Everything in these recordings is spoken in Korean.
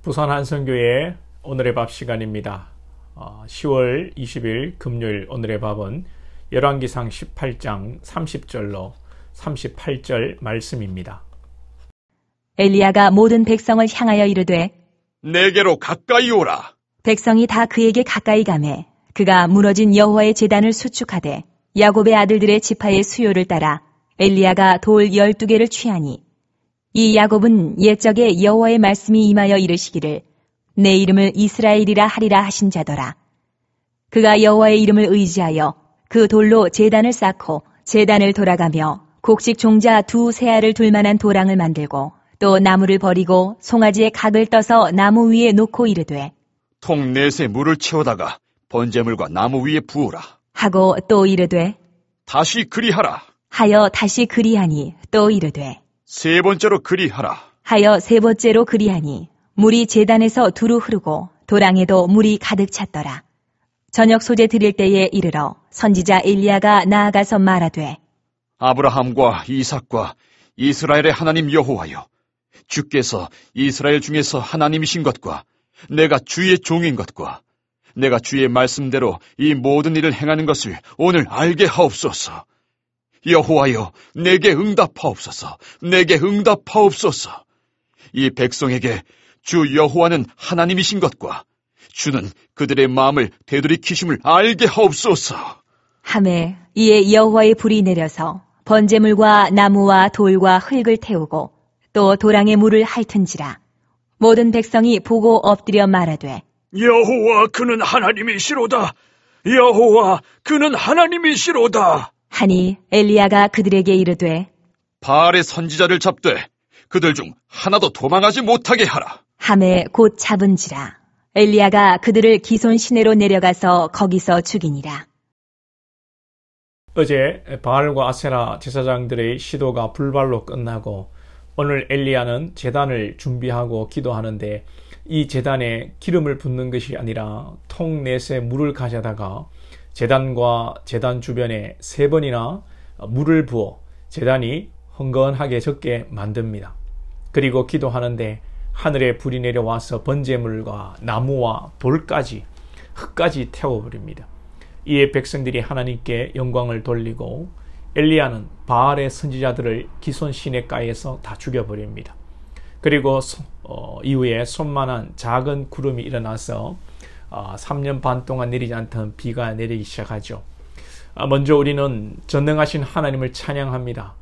부산 한성교회 오늘의 밥 시간입니다. 10월 20일 금요일 오늘의 밥은 열왕기상 18장 30절로 38절 말씀입니다. 엘리야가 모든 백성을 향하여 이르되 내게로 가까이 오라. 백성이 다 그에게 가까이 가매 그가 무너진 여호와의 제단을 수축하되 야곱의 아들들의 지파의 수요를 따라 엘리야가 돌 12개를 취하니 이 야곱은 옛적에 여호와의 말씀이 임하여 이르시기를 내 이름을 이스라엘이라 하리라 하신 자더라. 그가 여호와의 이름을 의지하여 그 돌로 제단을 쌓고 제단을 돌아가며 곡식 종자 2 알을 둘 만한 도랑을 만들고 또 나무를 버리고 송아지의 각을 떠서 나무 위에 놓고 이르되 통 넷에 물을 채우다가 번제물과 나무 위에 부으라. 하고 또 이르되 다시 그리하라. 하여 다시 그리하니 또 이르되 세 번째로 그리하라. 하여 세 번째로 그리하니 물이 제단에서 두루 흐르고 도랑에도 물이 가득 찼더라. 저녁 소재 드릴 때에 이르러 선지자 엘리야가 나아가서 말하되 아브라함과 이삭과 이스라엘의 하나님 여호와여, 주께서 이스라엘 중에서 하나님이신 것과 내가 주의 종인 것과 내가 주의 말씀대로 이 모든 일을 행하는 것을 오늘 알게 하옵소서. 여호와여, 내게 응답하옵소서. 내게 응답하옵소서. 이 백성에게 주 여호와는 하나님이신 것과 주는 그들의 마음을 되돌이키심을 알게 하옵소서. 하매 이에 여호와의 불이 내려서 번제물과 나무와 돌과 흙을 태우고 또 도랑에 물을 핥은지라. 모든 백성이 보고 엎드려 말하되 여호와 그는 하나님이시로다. 여호와 그는 하나님이시로다. 하니 엘리야가 그들에게 이르되 바알의 선지자를 잡되 그들 중 하나도 도망하지 못하게 하라. 하매 곧 잡은지라. 엘리야가 그들을 기손 시내로 내려가서 거기서 죽이니라. 어제 바알과 아세라 제사장들의 시도가 불발로 끝나고 오늘 엘리야는 제단을 준비하고 기도하는데 이 제단에 기름을 붓는 것이 아니라 통 넷에 물을 가져다가 제단과 제단 주변에 3번이나 물을 부어 제단이 흥건하게 적게 만듭니다. 그리고 기도하는데 하늘에 불이 내려와서 번제물과 나무와 돌까지 흙까지 태워버립니다. 이에 백성들이 하나님께 영광을 돌리고 엘리야는 바알의 선지자들을 기손 시내가에서 다 죽여버립니다. 그리고 이후에 손만한 작은 구름이 일어나서 3년 반 동안 내리지 않던 비가 내리기 시작하죠. 먼저 우리는 전능하신 하나님을 찬양합니다.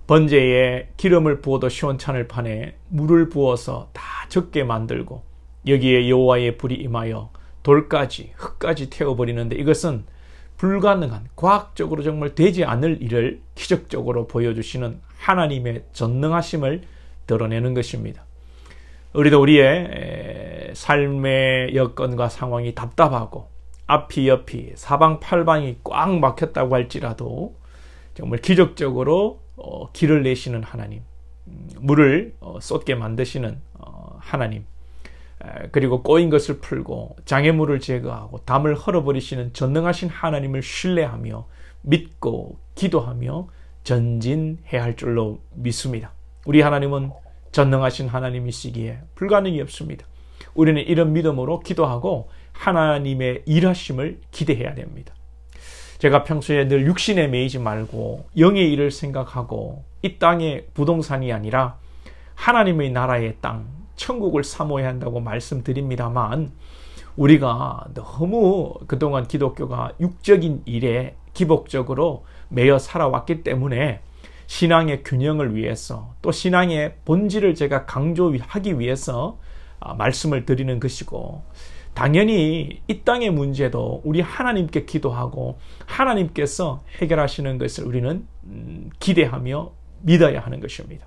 번제에 기름을 부어도 시원찮을 판에 물을 부어서 다 적게 만들고 여기에 여호와의 불이 임하여 돌까지 흙까지 태워버리는데 이것은 불가능한, 과학적으로 정말 되지 않을 일을 기적적으로 보여주시는 하나님의 전능하심을 드러내는 것입니다. 우리도 우리의 삶의 여건과 상황이 답답하고 앞이 옆이 사방팔방이 꽉 막혔다고 할지라도 정말 기적적으로 길을 내시는 하나님, 물을 쏟게 만드시는 하나님, 그리고 꼬인 것을 풀고 장애물을 제거하고 담을 헐어버리시는 전능하신 하나님을 신뢰하며 믿고 기도하며 전진해야 할 줄로 믿습니다. 우리 하나님은 전능하신 하나님이시기에 불가능이 없습니다. 우리는 이런 믿음으로 기도하고 하나님의 일하심을 기대해야 됩니다. 제가 평소에 늘 육신에 매이지 말고 영의 일을 생각하고 이 땅의 부동산이 아니라 하나님의 나라의 땅, 천국을 사모해야 한다고 말씀드립니다만 우리가 너무 그동안 기독교가 육적인 일에 기복적으로 매여 살아왔기 때문에 신앙의 균형을 위해서 또 신앙의 본질을 제가 강조하기 위해서 말씀을 드리는 것이고 당연히 이 땅의 문제도 우리 하나님께 기도하고 하나님께서 해결하시는 것을 우리는 기대하며 믿어야 하는 것입니다.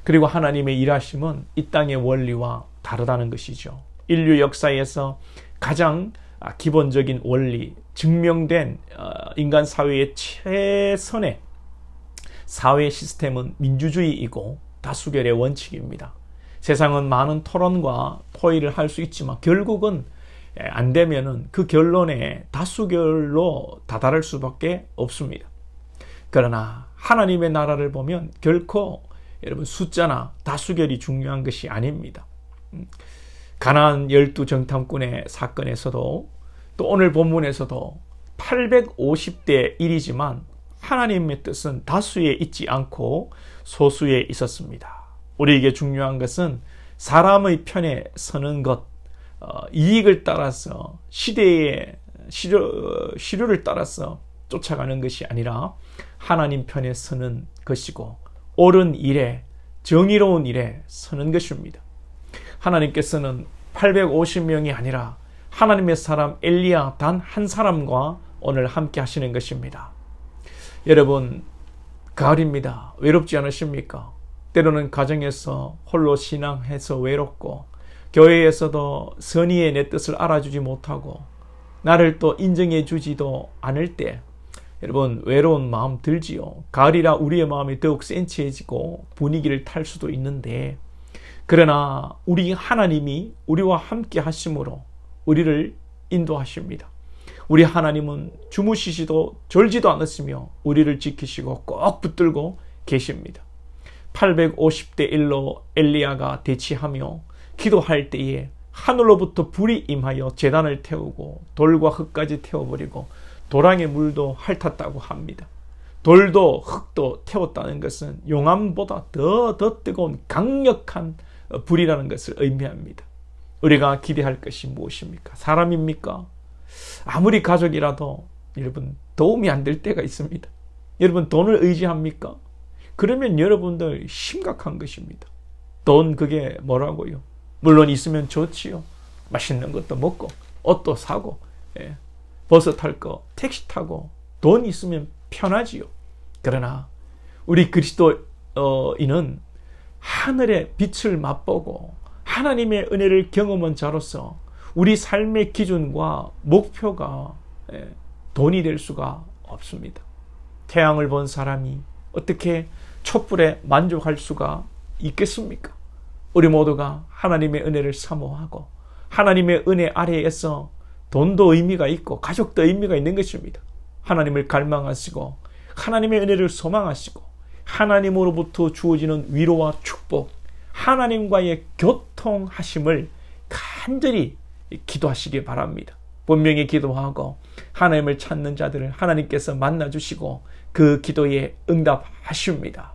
그리고 하나님의 일하심은 이 땅의 원리와 다르다는 것이죠. 인류 역사에서 가장 기본적인 원리, 증명된 인간 사회의 최선의 사회 시스템은 민주주의이고 다수결의 원칙입니다. 세상은 많은 토론과 토의를 할 수 있지만 결국은 안 되면은 그 결론에 다수결로 다다를 수밖에 없습니다. 그러나 하나님의 나라를 보면 결코 여러분 숫자나 다수결이 중요한 것이 아닙니다. 가나안 12정탐꾼의 사건에서도 또 오늘 본문에서도 850대 1이지만 하나님의 뜻은 다수에 있지 않고 소수에 있었습니다. 우리에게 중요한 것은 사람의 편에 서는 것, 이익을 따라서 시대의 시류를 따라서 쫓아가는 것이 아니라 하나님 편에 서는 것이고 옳은 일에, 정의로운 일에 서는 것입니다. 하나님께서는 850명이 아니라 하나님의 사람 엘리야 단 한 사람과 오늘 함께 하시는 것입니다. 여러분, 가을입니다. 외롭지 않으십니까? 때로는 가정에서 홀로 신앙해서 외롭고 교회에서도 선의의 내 뜻을 알아주지 못하고 나를 또 인정해 주지도 않을 때 여러분 외로운 마음 들지요. 가을이라 우리의 마음이 더욱 센치해지고 분위기를 탈 수도 있는데 그러나 우리 하나님이 우리와 함께 하심으로 우리를 인도하십니다. 우리 하나님은 주무시지도 졸지도 않으시며 우리를 지키시고 꼭 붙들고 계십니다. 850대 1로 엘리야가 대치하며 기도할 때에 하늘로부터 불이 임하여 제단을 태우고 돌과 흙까지 태워버리고 도랑의 물도 핥았다고 합니다. 돌도 흙도 태웠다는 것은 용암보다 더 뜨거운 강력한 불이라는 것을 의미합니다. 우리가 기대할 것이 무엇입니까? 사람입니까? 아무리 가족이라도 여러분 도움이 안 될 때가 있습니다. 여러분 돈을 의지합니까? 그러면 여러분들 심각한 것입니다. 돈 그게 뭐라고요? 물론 있으면 좋지요. 맛있는 것도 먹고 옷도 사고 버스 탈 거 택시 타고 돈 있으면 편하지요. 그러나 우리 그리스도인은 하늘의 빛을 맛보고 하나님의 은혜를 경험한 자로서 우리 삶의 기준과 목표가 돈이 될 수가 없습니다. 태양을 본 사람이 어떻게 촛불에 만족할 수가 있겠습니까? 우리 모두가 하나님의 은혜를 사모하고 하나님의 은혜 아래에서 돈도 의미가 있고 가족도 의미가 있는 것입니다. 하나님을 갈망하시고 하나님의 은혜를 소망하시고 하나님으로부터 주어지는 위로와 축복, 하나님과의 교통하심을 간절히 기도하시기 바랍니다. 분명히 기도하고 하나님을 찾는 자들을 하나님께서 만나주시고 그 기도에 응답하십니다.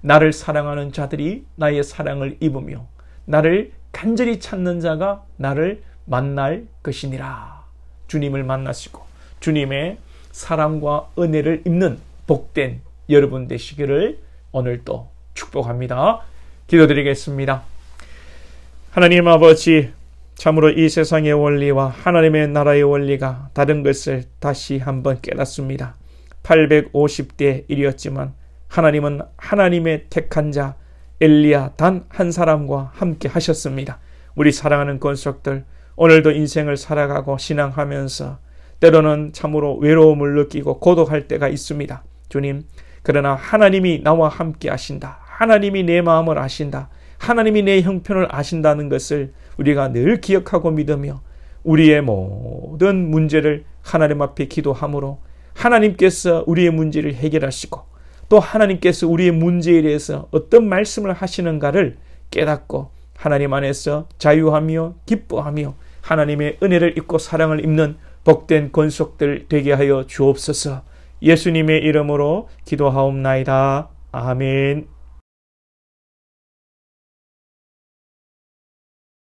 나를 사랑하는 자들이 나의 사랑을 입으며 나를 간절히 찾는 자가 나를 만날 것이니라. 주님을 만나시고 주님의 사랑과 은혜를 입는 복된 여러분 되시기를 오늘도 축복합니다. 기도드리겠습니다. 하나님 아버지, 참으로 이 세상의 원리와 하나님의 나라의 원리가 다른 것을 다시 한번 깨닫습니다. 850대 1이었지만 하나님은 하나님의 택한 자 엘리야 단 한 사람과 함께 하셨습니다. 우리 사랑하는 권속들, 오늘도 인생을 살아가고 신앙하면서 때로는 참으로 외로움을 느끼고 고독할 때가 있습니다. 주님, 그러나 하나님이 나와 함께 하신다. 하나님이 내 마음을 아신다. 하나님이 내 형편을 아신다는 것을 우리가 늘 기억하고 믿으며 우리의 모든 문제를 하나님 앞에 기도함으로 하나님께서 우리의 문제를 해결하시고 또 하나님께서 우리의 문제에 대해서 어떤 말씀을 하시는가를 깨닫고 하나님 안에서 자유하며 기뻐하며 하나님의 은혜를 입고 사랑을 입는 복된 권속들 되게 하여 주옵소서. 예수님의 이름으로 기도하옵나이다. 아멘.